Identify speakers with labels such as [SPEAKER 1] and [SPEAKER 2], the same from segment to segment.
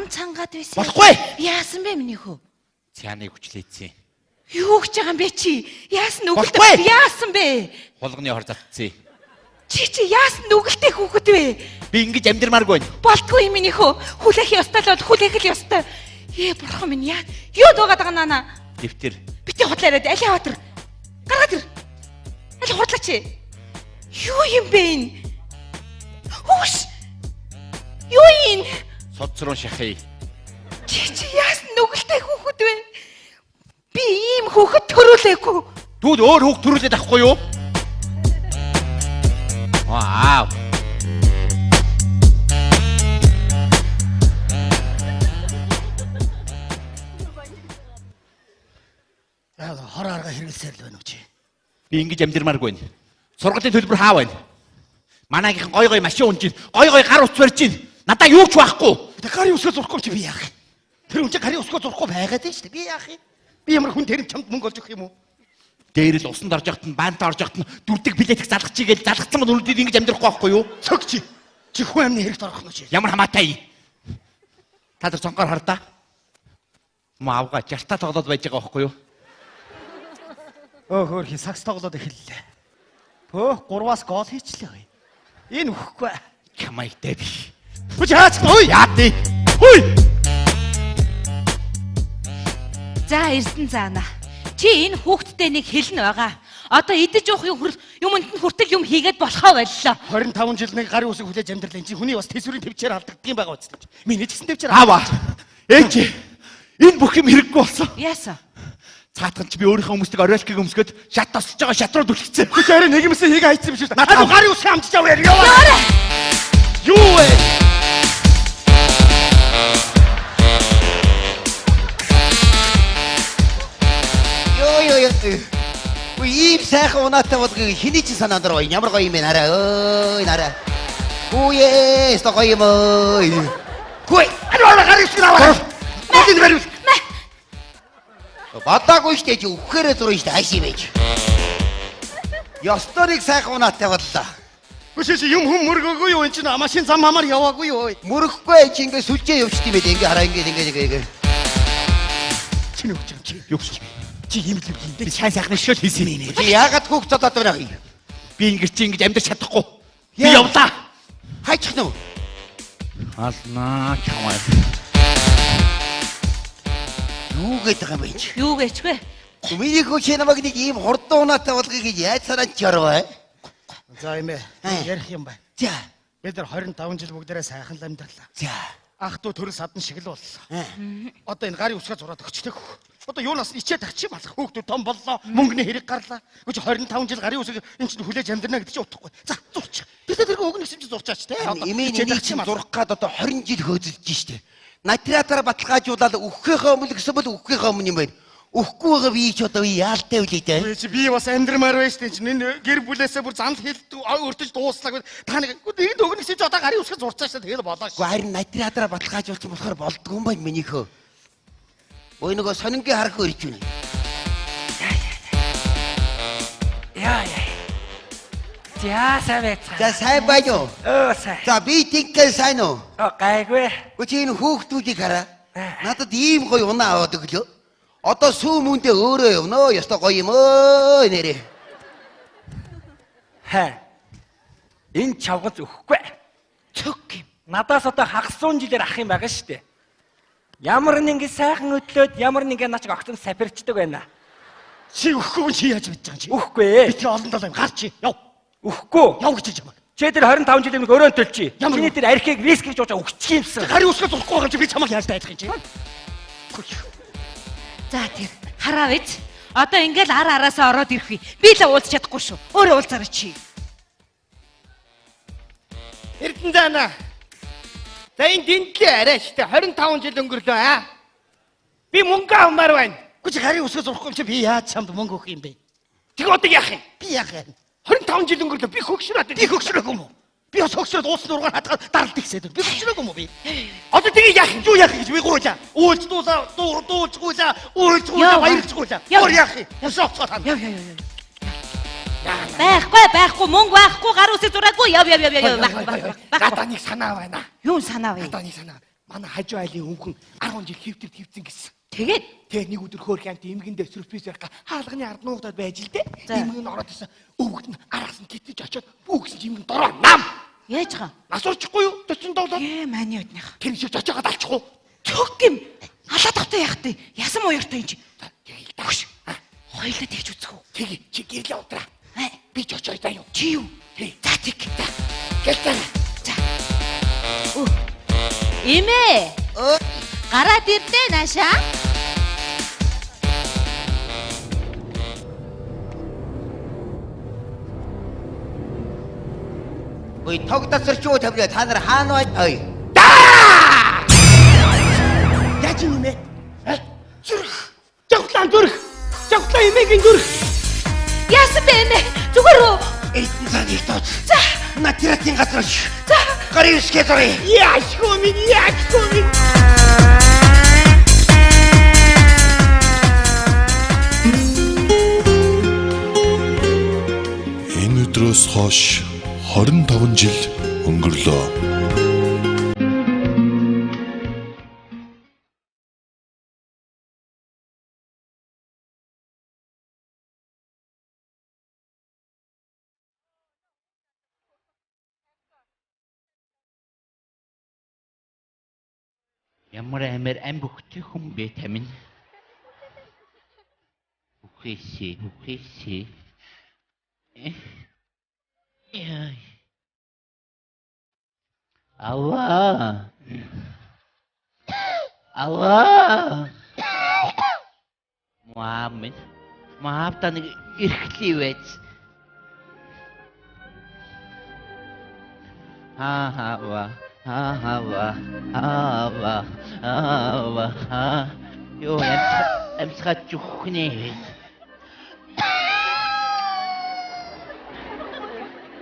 [SPEAKER 1] цангаад байсан.
[SPEAKER 2] Болохгүй.
[SPEAKER 1] Яасан бэ миний хөө?
[SPEAKER 2] Цааныг хүчлээцсэн.
[SPEAKER 1] Юу гэж байгаа юм бэ чи? Яасан нүгэлтэй?
[SPEAKER 2] Болохгүй.
[SPEAKER 1] Яасан бэ?
[SPEAKER 2] Хулганы хор затцсан.
[SPEAKER 1] Чи яасан нүгэлтэй хүүхэд вэ?
[SPEAKER 2] Би ингэж амьдрмааргүй байна.
[SPEAKER 1] Болтгүй юм миний хөө. Хүлээх ёстой л бол хүлээх л ёстой. Бурхан минь яа. Юу дуугаад байгаа наа?
[SPEAKER 2] Дэвтэр.
[SPEAKER 1] Бити худлаарай. Алиа хатар. Гаргаад ир. Аль хурдлаач. Юу юм бэ энэ? Хөөш. Юу юм?
[SPEAKER 2] Судсруу шахъя.
[SPEAKER 1] Чи яасан нүгэлтэй хүүхэд вэ? Би ийм хүүхэд төрүүлээгүй.
[SPEAKER 2] Түүд өөр хүүхд төрүүлээд авахгүй юу? Вау.
[SPEAKER 3] Яг хор арга хэрэглэсээр л байна уу чи?
[SPEAKER 2] Би ингэж амьдрмааргүй байна. Сургуулийн төлбөр хаа байна? Манайгийн гой машин унж ийн, гой гар ус барьж ийн. Надаа юу ч байхгүй.
[SPEAKER 3] Гарын өсгөө зурхгүй чи би яах юм? Тэр хүн чи гарын өсгөө зурхгүй байгаад байна шүү дээ. Би яах юм? Би ямар хүн тэр чамд мөнгө олж өгөх юм уу?
[SPEAKER 2] Дээр л усанд орж явахт нь, баантаа орж явахт нь дүрдэг билет их залгах чигээл залгацсан бол өнөөдөр ингэж амьдрахгүй байхгүй юу?
[SPEAKER 3] Цог чи. Чи хүн амны хэрэгт орох нь чи.
[SPEAKER 2] Ямар хамаатай. Та нар цонхоор хардаа. Маа авгаа жартаа тоглоод байж байгаа байхгүй юу?
[SPEAKER 3] Хөөх сакс тоглоод эхэллээ. Хөөх 3-аас гол хийчлээ. Энэ үхэхгүй.
[SPEAKER 2] Чамайтай би.
[SPEAKER 3] Үгүй хаач ой
[SPEAKER 2] Яа тий. Хүй.
[SPEAKER 1] За эрдэн заана. Чи энэ хүүхдтэй нэг хэлнэ байгаа. Одоо идэж уух юмд нь хүртэл юм хийгээд болохоо боллоо.
[SPEAKER 3] 25 жил нэг гарын үсэг хүлээж амьдрал энэ чи хүний бас тэсвэрийн төвчээр алдагдсан байгаа үстэй. Миний ч гэсэн төвчээр
[SPEAKER 2] Аваа. Ээж. Энэ бүх юм хэрэггүй болсон.
[SPEAKER 1] Яасан?
[SPEAKER 2] Цаатхан ч би өөрийнхөө хүмүүсийг оройлкыг өмсгöd шат тосч байгаа шат руу дүлхсэн.
[SPEAKER 3] Чи арай нэг юмсаа хийгээ хайцсан биш үү? Надад гарын үсэг амжиж аваа яа.
[SPEAKER 2] Юу вэ?
[SPEAKER 4] Йоо. Ийм сайхан унаатай болгоо хэний ч санаанд ороо. Ямар гоё юм бэ нараа. Ой нараа. Хүүе, сто гоё юм ой. Хүй,
[SPEAKER 3] Ара гарын үсэг аваа. Мэдэн гарын үсэг.
[SPEAKER 4] бадаагүй штэ чи өгөхээрээ зурна штэ хайш юм байж. Ёсторыг сайхан унаатай боллоо.
[SPEAKER 3] Үгүй юм хүм мөргөөгүй юу энэ чинь машин зам хамаар яваагүй юу.
[SPEAKER 4] Мөрөхгүй чи ингээ сүлжээ явчихд юм бэ. Ингээ хараа ингээ.
[SPEAKER 3] Чи нүгч юм чи.
[SPEAKER 2] Юу гэж
[SPEAKER 3] Чи юм л юм.
[SPEAKER 2] би сайхан шөл хийсэн юм.
[SPEAKER 4] чи яагаад хүүхд цодоод байна юм?
[SPEAKER 2] Би ингэж чи ингэж амьдрч чадахгүй. Би
[SPEAKER 4] Яа.
[SPEAKER 2] явлаа.
[SPEAKER 4] Хайчих нь.
[SPEAKER 2] Алнаа чамаа.
[SPEAKER 4] Юу гэдэг юм бэ чи?
[SPEAKER 1] Юу гэчвэ?
[SPEAKER 4] Миний хөө чи намайг нэг ийм хурдан унаатай болгоё гэж яаж санаад чарваа?
[SPEAKER 3] За юм ээ. Ярих юм байна.
[SPEAKER 4] За.
[SPEAKER 3] Бид нар 25 жил бүгдээрээ сайхан л амьдралаа.
[SPEAKER 4] За.
[SPEAKER 3] Ах トゥ төрөл садан шиг л боллоо. Одоо энэ гарын үсгээ зураад өгчтэй хөө. Одоо юунаас ичээд тагчих юм алах хүүхдүүд том боллоо. Мөнгөний хэрэг гарлаа. Үгүй 25 жил гарын үсэг энэ чинь хүлээж амьдрна гэдэг чинь утгагүй. За зурчих. Бид тэргээ өгнө гэсэн чинь зурчаач те.
[SPEAKER 4] Имийн энийг чинь зурх гад одоо 20 жил хөөцөлж штэ. Натриатаар баталгаажуулаад өгөхөөхөө өмнө гэсэн бол өгөхөөхөө өмнө юм байна. Өгөхгүй байгаа би ч одоо яалтай үлээ те.
[SPEAKER 3] Би бас амьдрмаар байж тээ чинь энэ гэр бүлээсээ бүр занал хэлдэг өртөж дууслаг. Та нэг нэгд өгнө гэсэн чинь одоо гарын үсгээ зурцааш та тэгэл болоо.
[SPEAKER 4] Гэхдээ харин натриатаар баталгаажуулсан болохоор болдгоо юм байна минийхөө. Ой нөгөө сонингийн харах өрж байна.
[SPEAKER 5] Яа. За сайн байцгаа.
[SPEAKER 4] За сайн байна уу?
[SPEAKER 5] Сайн.
[SPEAKER 4] За би тэгkel сайн уу?
[SPEAKER 5] Гайгүй.
[SPEAKER 4] Үгүй энэ хүүхдүүдийг хараа. Надад ийм гоё унаа аваад өглөө. Одоо сүү мөндөө өөрөө явноо. Ёстой гоё юм өө нэрээ.
[SPEAKER 5] Хаа. Энэ чавгац өгөхгүй.
[SPEAKER 1] Цог юм.
[SPEAKER 5] Надаас одоо хагас 100 жилээр ах юм байгаа шүү дээ. Ямар нэгэн сайхан өдлөөд ямар нэгэн нач огтон сапирчдаг байна.
[SPEAKER 3] Чи өгөхгүй чи яаж мэдэж байгаа чи?
[SPEAKER 5] Өгөхгүй ээ.
[SPEAKER 3] Би тэр олон талаа гар чи. Яв.
[SPEAKER 5] Өгөхгүй.
[SPEAKER 3] Яв гэж хэлж байгаа.
[SPEAKER 5] Чи тэр 25 жилийн өмнө өрөөнд төлчих.
[SPEAKER 3] Ямар
[SPEAKER 5] Чиний тэр архийг риск гэж уучаа өгчих юмсан.
[SPEAKER 3] Гарын үсгээ зурхгүй байгаа чи би чамайг яаж дайдах юм чи?
[SPEAKER 1] За тэр хараа вэж. Одоо ингээл араасаа ороод ирэх вэ. Би л уулз чадахгүй шүү. Өөрөө уулзаарай чи.
[SPEAKER 6] Эрдэнэ заана. За энэ дэнтлээ арай штэ 25 жил өнгөрлөө аа. Би мөнгө авмаар байна.
[SPEAKER 3] Гү чи гарын үсгээ зурхгүй юм чи би яаж чамд мөнгө өгөх юм бэ?
[SPEAKER 6] Тэг одоо яах юм?
[SPEAKER 3] Би яах юм?
[SPEAKER 6] 25 жил өнгөрлөө би хөгшрөөд.
[SPEAKER 3] Би хөгшрөөгүй юм уу? Би бас хөгшрөөд уусан ургаар хатгаад даралт ихсээд. Би хөгшрөөгүй юм уу би?
[SPEAKER 6] Одоо тэгээ яах юм?
[SPEAKER 3] Юу яах гэж би гуйлаа. Уулж дуулцгуулаа, уулцгуулаа, баярлцгуулаа. Өөр яах юм? Ясооцоо тань.
[SPEAKER 1] Яв. Байхгүй мөнгө байхгүй гар үсээ зураагүй. Яв.
[SPEAKER 6] Гадаа нэг санаа байна.
[SPEAKER 1] Юу санаа вэ?
[SPEAKER 6] Гадаа нэг санаа. манай хажуу айлын өвгөн 10 жил хөвтөрд хөвцөн гэсэн.
[SPEAKER 1] Тэгээд
[SPEAKER 6] Тэгээ нэг өдөр хөөрхөн амт эмгэндээ сүрприз ярих хаалганы ард нуугдаад байж л дээ. Эмгэн ороод ирсэн. Өвгөд нь араас нь тэтэж очоод бүгсэн эмгэн дороо нам.
[SPEAKER 1] яаж байгаа?
[SPEAKER 6] Асуурчихгүй юу? Төцөн доолоо.
[SPEAKER 1] Маний өднийх.
[SPEAKER 6] Тэр шиг жожоогоод алчихгүй.
[SPEAKER 1] Цог юм. Алаад тавтай яах вэ? Ясан уяртай юм чи.
[SPEAKER 6] Тэгээл дагш.
[SPEAKER 1] Хоёлаа тэгж үзэх үү?
[SPEAKER 6] Тэг чи гэрлээ удраа. Би жожоо даа юу?
[SPEAKER 1] Чи юу?
[SPEAKER 6] За тэг. Гэлтэн.
[SPEAKER 1] За. Имээ. Гараад ирдээ наашаа.
[SPEAKER 4] Ой тогтосорч юу тавлаа та нар хаана бай? Ой.
[SPEAKER 6] Яаж юм бэ? Зүрх. Жавхлаа эмээгийн зүрх.
[SPEAKER 1] Яасан бэ нэ? Зүгээр үү?
[SPEAKER 4] Эдэн цагийг тооч.
[SPEAKER 1] За.
[SPEAKER 4] Натиратын газарч.
[SPEAKER 1] За.
[SPEAKER 4] Гарын үсгээ зуръя.
[SPEAKER 6] Яашгүй минь.
[SPEAKER 7] Энэ өдрөөс хойш 25 жил өнгөрлөө.
[SPEAKER 2] Ямар амир ам бүхтэй хүн бэ тамин? Үхээсээ. Яй. Ава. Маавтаа нэг эрхлий байж. Ава. Юу амсгаж зүхнээ.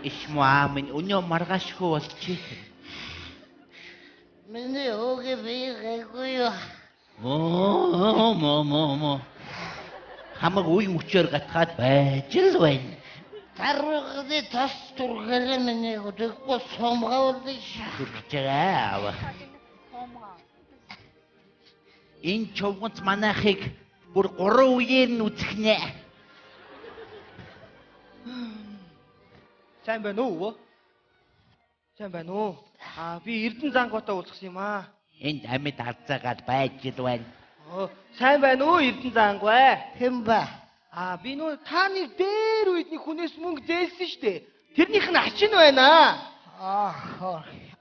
[SPEAKER 2] Ишмаамын өнөө маргашгүй болчих.
[SPEAKER 8] Миний ooge биегүй юу?
[SPEAKER 2] Мо. Хамаг үе мөчөр гатгаад байж л байна.
[SPEAKER 8] Тарганы тас тургал миний өдөгөө сомгоолж
[SPEAKER 2] Түрчээ. Энэ човгонц манайхыг бүр 3 үеэр нь үзэхнэ.
[SPEAKER 6] Сайн байна уу? Би Эрдэнэ зангуудаа уулзсан юм аа.
[SPEAKER 2] Энд амьд алцаагаад байж л байна.
[SPEAKER 6] Сайн байна уу Эрдэнэ зангуй?
[SPEAKER 8] хэн ба?
[SPEAKER 6] Би нөө тааны дээр үйдний хүнээс мөнгө зээлсэн штэ. Тэрнийх нь ачин байна.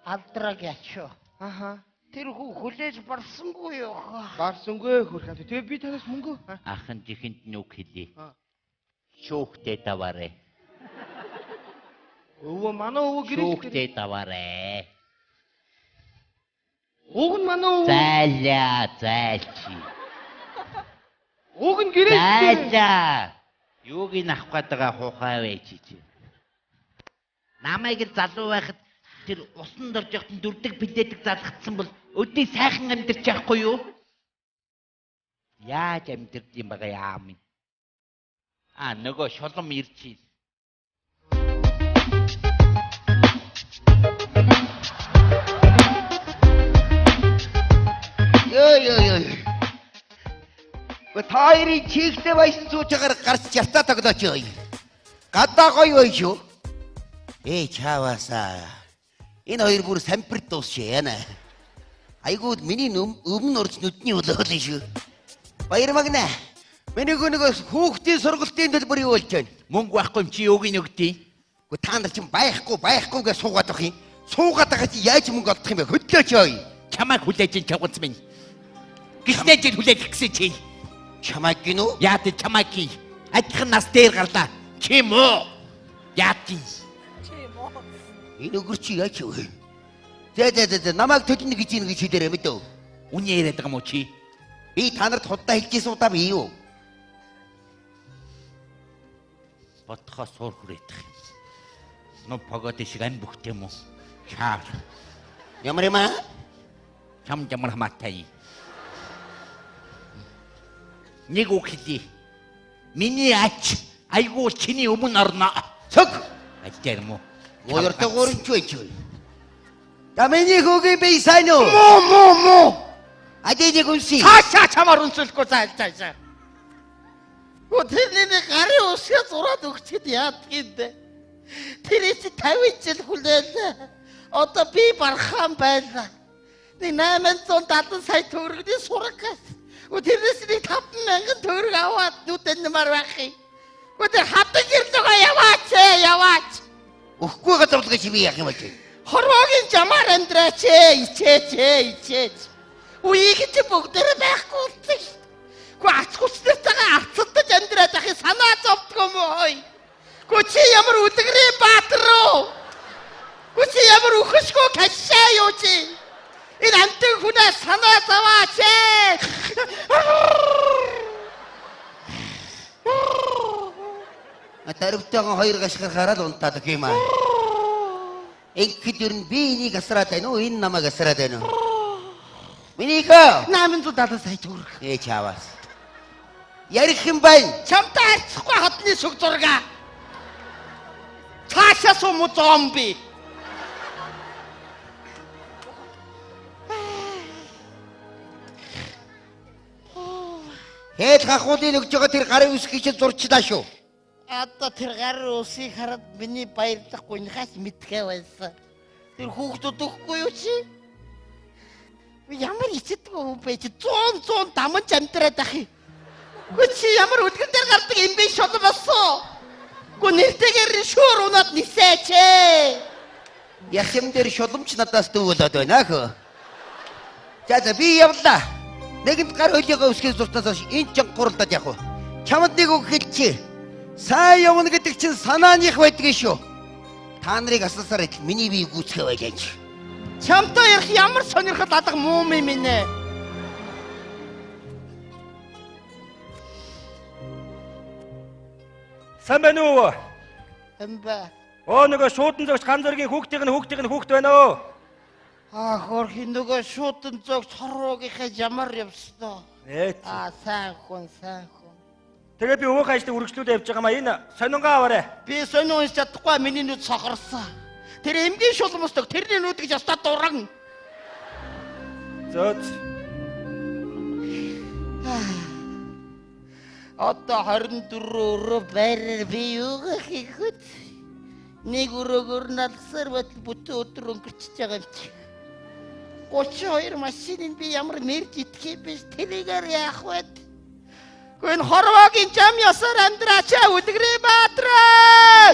[SPEAKER 8] Алдраг ячоо.
[SPEAKER 6] Аха.
[SPEAKER 8] Тэр хүлээж барсангүй юу?
[SPEAKER 6] Барсангүй хөрхөн. Тэгээ би танаас мөнгө.
[SPEAKER 2] Ахын жихэнд нүг хэлий. Шүүхтэй даваарэ.
[SPEAKER 6] Өвөө манай өвөө гэрэл.
[SPEAKER 2] Шүүхтэй даваарэ.
[SPEAKER 6] Уг нь манай өвөө.
[SPEAKER 2] Зайлчи.
[SPEAKER 6] Уг нь гэрэл.
[SPEAKER 2] Юуг ин авах гэдэг хуухай байж чи. Намайг л залуу байхад тэр усан дорж явахтан дүрдэг бэлдээдэг залгацсан бол өдний сайхан амьдарч яахгүй юу? Яаж амьдард юм байгаа яам. Нөгөө шолом ирчээ.
[SPEAKER 4] Ёо. Таирын чигтэй байсан цуучаар гарч явтаа тоглооч ёо. Гадаа гоё шүү. Чаавасаа. Энэ хоёр бүр сампирт дуусчээ яана. Айгууд миний өмнө орж нүдний өлөөлөн шүү. Баярмагна. Миний гүнээс хүүхдийн сургалтын төлбөр юу болж байна?
[SPEAKER 2] Мөнгө байхгүй юм чи юуг нь өгдөө?
[SPEAKER 4] Гэхдээ та нар чинь байхгүй гэж суугаад байх юм. Суугаад байгаа чи яаж мөнгө олдох юм бэ? Хөдлөөч ёо.
[SPEAKER 2] Чамайг хүлээж ин чавгац минь. Гиснэж ин хүлээж гисэн чи.
[SPEAKER 4] Чамайг гинүү?
[SPEAKER 2] Яа тэ чамайг ки. Адилхан нас дээр гарлаа. Чим үү? Яатин.
[SPEAKER 4] Энэ өгөр чи яач вэ? Зэ намайг төдөн гэж ийн гэж хэлээрэй мэдөө.
[SPEAKER 2] Үний яриад байгаа юм уу чи?
[SPEAKER 4] Би та нарт худалдаа хэлжсэн удаа би юу?
[SPEAKER 2] Бодхоо суур хүрээдэх. Но погод шиг ан бүхтэй юм уу? Чаар.
[SPEAKER 4] Ямар юм аа?
[SPEAKER 2] Чам ямар хамаатай. Нэг үг хэлий. Миний ач айгуу чиний өмнө орно.
[SPEAKER 4] Цог.
[SPEAKER 2] Ажтэр юм уу?
[SPEAKER 4] Гоёртой гуурч байж. За миний хүүгийн бие сайн уу?
[SPEAKER 3] Муу.
[SPEAKER 4] Адийг үнсий.
[SPEAKER 3] Цаашаа чамаар үнсэлэхгүй цаашаа. Тэрний гарын усгаа зураад өгчихэд яадгийг дээ. Тэрээс 50 жил хүлээлээ. Одоо би бархан байлаа. Нэг 870 сая төгрөгийн сурагаас. Тэрнээс нэг 50000 төгрөг аваад нүдэн нэмар байхыг. Тэр хатан гэрлөөгөө яваач.
[SPEAKER 4] Өгөхгүй газарлага чи би яах юм бэ?
[SPEAKER 3] Хорвоогийн жамаар амьдраач ичээч. Үеийг чи бүгдээрээ байхгүй болчих шүү. Гэхдээ ач хүчнэртэйгээ арцалдаж амьдраад ахыг санаа зовдгоо мөй. Гэхдээ чи ямар үлгэрийн баатар уу? Гэхдээ чи ямар өхөшгөө кашаа юу чи? Энэ амтэн хүнээ санаа зоваач.
[SPEAKER 4] Тарвтайгаа хоёр гашгаар хараад унтаад гэх юм аа. Ингээд юу н би энийг асраад байна уу? Энэ намайг асраад байна уу? Минийх
[SPEAKER 3] 870 сая төгрөг.
[SPEAKER 4] чаваас. Ярих юм байна.
[SPEAKER 3] Чамтай харьцахгүй хатны сүг зурга. Цаашаа сум зомби.
[SPEAKER 4] Хэд хахуулын өгж байгаа тэр гарын үсгийг чи зурчлаа шүү.
[SPEAKER 8] Одоо тэр гарын усыг хараад миний баярлах гуньхаас мэдгээ байсан. Тэр хүүхдүүд өгөхгүй юу чи?
[SPEAKER 3] Ямар ичдэг юм бэ чи 100 дамж амьдраад ах юм. Гү чи ямар үлгэр дээр гардаг юм бэ шол болсон. Гү нэртэйгээр шүүр унаад нисээч.
[SPEAKER 4] Ясэм дээр шулмч надаас дүүгээд байна хөө. За би явлаа. Нэгэнт гар хөлийгөө үсгийг зуртаас хойш энэ ч гуралдаад явах уу. Чамд нэг үг хэлчихье. Сайн явна гэдэг чинь санааных байдгийг шүү. Та нарыг асуусаар миний бие гүйцэхэ байлаач.
[SPEAKER 3] Чамтай ярих ямар сонирхол алга мууми минь ээ.
[SPEAKER 5] Сайн байна уу?
[SPEAKER 8] Эмбэ.
[SPEAKER 5] Нөгөө шуудан зогч ган зөргийн хүүхдийн хүүхд байна уу?
[SPEAKER 8] Хөрхи нөгөө шуудан зогч хорвоогийнхаа ямар явснаа. Сайн хүн.
[SPEAKER 5] Тэгээ би өвөг ажлыг үргэлжлүүлээд явж байгаа маа. Энэ сонингаа аваарай.
[SPEAKER 3] Би сонин унш чадахгүй миний нүд сохорсон. Тэр эмгийн шулмусдаг тэрний нүд гэж ястаа дуран.
[SPEAKER 5] Зөөц.
[SPEAKER 8] Одоо 24 өрөө байраар би юу хийх вэ? Нэг өрөөгөр налсаар батал бүтэн өдөр өнгөрчихөж байгаа юм чи. 32 машиныг би ямар мэрж идэх юм бэ? Тэрийгээр яах вэ?
[SPEAKER 3] Гэхдээ энэ хорвоогийн жам ёсоор амьдраач үлгэрээ баатраа.